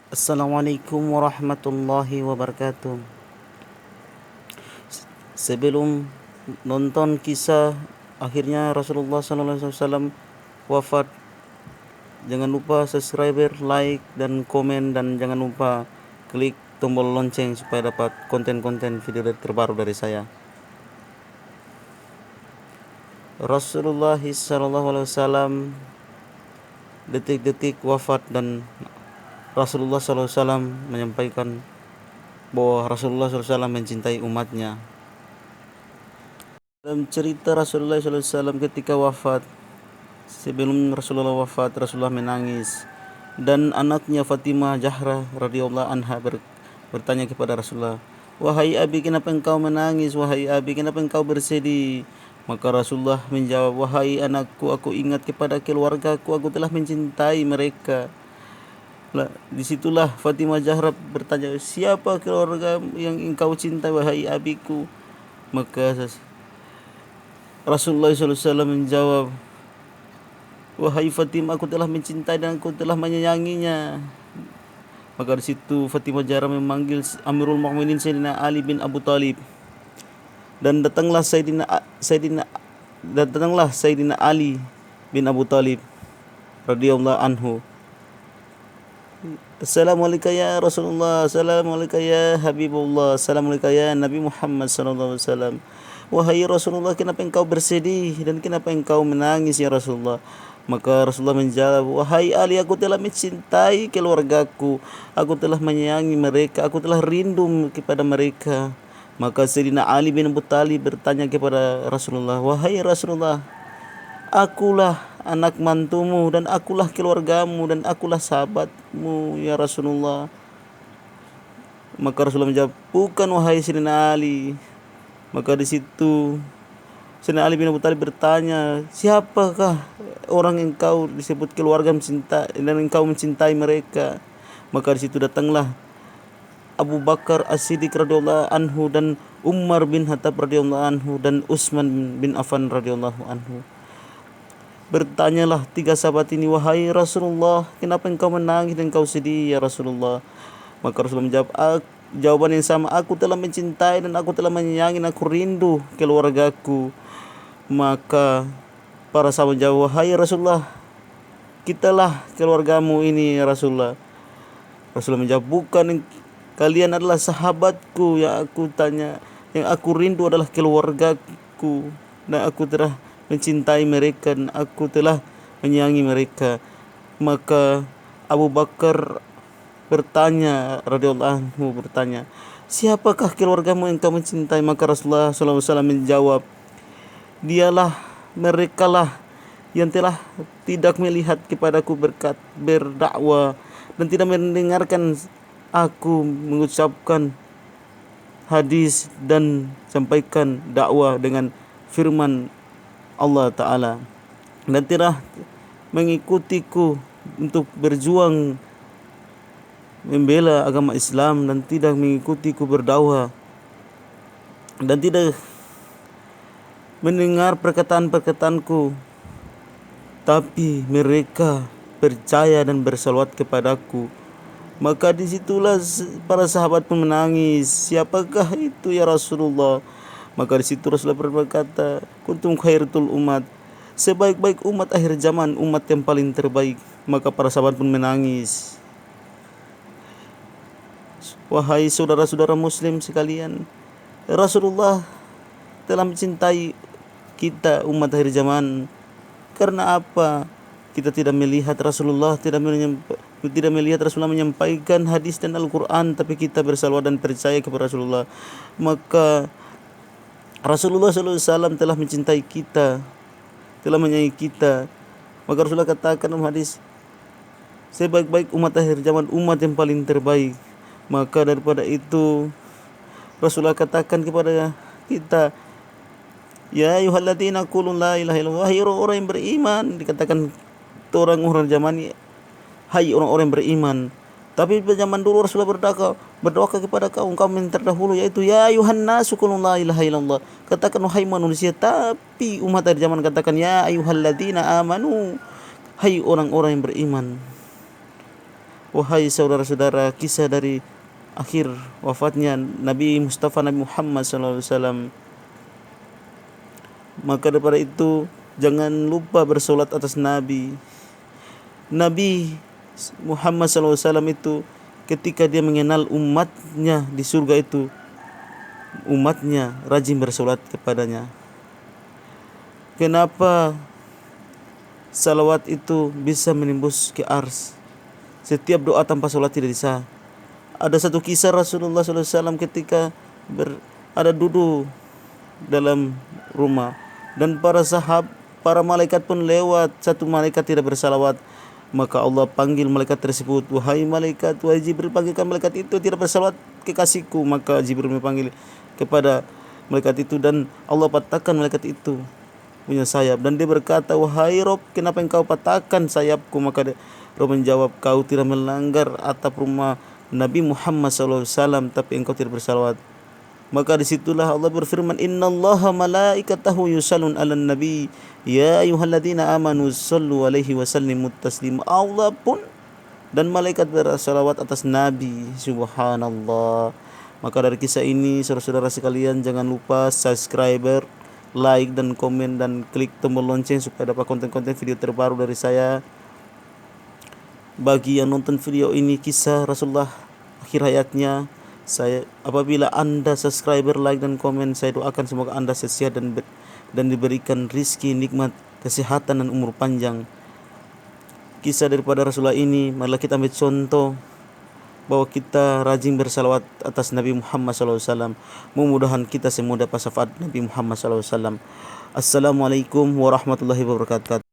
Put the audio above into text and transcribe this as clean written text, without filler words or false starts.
Assalamualaikum warahmatullahi wabarakatuh. Sebelum nonton kisah akhirnya Rasulullah SAW wafat, jangan lupa subscribe, like, dan komen, dan jangan lupa klik tombol lonceng supaya dapat konten-konten video terbaru dari saya. Rasulullah SAW detik-detik wafat, dan Rasulullah SAW menyampaikan bahwa Rasulullah SAW mencintai umatnya. Dalam cerita Rasulullah SAW ketika wafat, sebelum Rasulullah wafat, Rasulullah menangis, dan anaknya Fatimah Zahra radhiyallahu anha bertanya kepada Rasulullah, "Wahai Abi, kenapa engkau menangis? Wahai Abi, kenapa engkau bersedih?" Maka Rasulullah menjawab, "Wahai anakku, aku ingat kepada keluargaku, aku telah mencintai mereka." Disitulah Fatimah Zahra bertanya, "Siapa keluarga yang engkau cintai, wahai abiku?" Maka Rasulullah SAW menjawab, "Wahai Fatimah, aku telah mencintai dan aku telah menyayanginya." Maka di situ Fatimah Zahra memanggil Amirul Mukminin Sayyidina Ali bin Abu Talib, dan datanglah Sayyidina Ali bin Abu Talib radhiyallahu anhu. "Assalamualaikum ya Rasulullah, assalamualaikum ya Habibullah, assalamualaikum ya Nabi Muhammad sallallahu alaihi wasallam." "Wahai Rasulullah, kenapa engkau bersedih dan kenapa engkau menangis ya Rasulullah?" Maka Rasulullah menjawab, "Wahai Ali, aku telah mencintai keluargaku, aku telah menyayangi mereka, aku telah rindu kepada mereka." Maka Sayyidina Ali bin Abu Talib bertanya kepada Rasulullah, "Wahai Rasulullah, akulah anak mantumu dan akulah keluargamu dan akulah sahabatmu ya Rasulullah." Maka Rasulullah menjawab, "Bukan wahai Sayyidina Ali." Maka di situ Sayyidina Ali bin Abu Thalib bertanya, "Siapakah orang yang engkau disebut keluarga mencintai dan engkau mencintai mereka?" Maka di situ datanglah Abu Bakar As-Siddiq radhiyallahu anhu dan Umar bin Khattab radhiyallahu anhu dan Utsman bin Affan radhiyallahu anhu. Bertanyalah tiga sahabat ini, "Wahai Rasulullah, kenapa engkau menangis dan engkau sedih ya Rasulullah?" Maka Rasulullah menjawab, jawaban yang sama, "Aku telah mencintai dan aku telah menyayangi, aku rindu keluargaku." Maka para sahabat menjawab, "Wahai Rasulullah, kitalah keluargamu ini ya Rasulullah." Rasulullah menjawab, "Bukan, kalian adalah sahabatku, yang aku rindu adalah keluargaku, dan aku telah mencintai mereka dan aku telah menyayangi mereka." Maka Abu Bakar radhiyallahu anhu bertanya, "Siapakah keluargamu yang kau mencintai?" Maka Rasulullah SAW menjawab, "Dialah, merekalah yang telah tidak melihat kepadaku berdakwah dan tidak mendengarkan aku mengucapkan hadis dan sampaikan dakwah dengan firman Allah Ta'ala, dan tidak mengikutiku untuk berjuang membela agama Islam dan tidak mengikutiku berdakwah dan tidak mendengar perkataan-perkataanku, tapi mereka percaya dan bersalawat kepadaku." Maka disitulah para sahabat pun menangis, "Siapakah itu ya Rasulullah?" Maka disitu Rasulullah berkata, "Kuntum khairatul umat, sebaik-baik umat akhir zaman, umat yang paling terbaik." Maka para sahabat pun menangis. Wahai saudara-saudara muslim sekalian, Rasulullah telah mencintai kita umat akhir zaman. Karena apa? Kita tidak melihat Rasulullah menyampaikan hadis dan Al-Quran, tapi kita bersalawat dan percaya kepada Rasulullah. Maka Rasulullah SAW telah mencintai kita, telah menyayangi kita. Maka Rasulullah katakan dalam hadis, sebaik-baik umat akhir zaman, umat yang paling terbaik. Maka daripada itu Rasulullah katakan kepada kita, "Ya ayyuhalladzina qulu la ilaha illallah." Wahai orang-orang yang beriman. Dikatakan orang-orang zaman ini, "Hai orang-orang yang beriman." Tapi pada zaman dulu Rasulullah berdoa kepada kaum yang terdahulu, yaitu, "Ya ayuhan nasu qulu la ilaha illallah." Katakan wahai manusia. Tapi umat dari zaman katakan, "Ya ayyuhalladzina amanu." Hai orang-orang yang beriman. Wahai saudara-saudara, kisah dari akhir wafatnya Nabi Mustafa Nabi Muhammad SAW. Maka daripada itu jangan lupa bersolat atas Nabi. Nabi Muhammad SAW itu ketika dia mengenal umatnya di surga itu, umatnya rajin bersolat kepadanya. Kenapa salawat itu bisa menembus ke ars? Setiap doa tanpa solat tidak bisa. Ada satu kisah Rasulullah SAW ketika ada duduk dalam rumah dan para malaikat pun lewat. Satu malaikat tidak bersalawat, maka Allah panggil malaikat tersebut, wahai malaikat, wahai Jibril, panggilkan malaikat itu tidak bersalawat kekasihku. Maka Jibril memanggil kepada malaikat itu dan Allah patahkan malaikat itu punya sayap, dan dia berkata, wahai Rob, kenapa engkau patahkan sayapku? Maka Rob menjawab, kau tidak melanggar atap rumah Nabi Muhammad SAW, tapi engkau tidak bersalawat. Maka disitulah Allah berfirman, innallaha malaikatahu yusallun 'alan nabi ya ayyuhalladzina amanu shallu 'alaihi wa sallimu taslima. Allah pun dan malaikat bersalawat atas Nabi. Subhanallah. Maka dari kisah ini, saudara-saudara sekalian, jangan lupa subscribe, like dan komen, dan klik tombol lonceng supaya dapat konten-konten video terbaru dari saya. Bagi yang nonton video ini kisah Rasulullah akhir hayatnya, apabila Anda subscriber, like dan komen, saya doakan semoga Anda sehat dan diberikan rizki, nikmat, kesehatan dan umur panjang. Kisah daripada Rasulullah ini, marilah kita ambil contoh bahwa kita rajin bersalawat atas Nabi Muhammad SAW. Mudah-mudahan kita semua dapat syafaat Nabi Muhammad SAW. Assalamualaikum warahmatullahi wabarakatuh.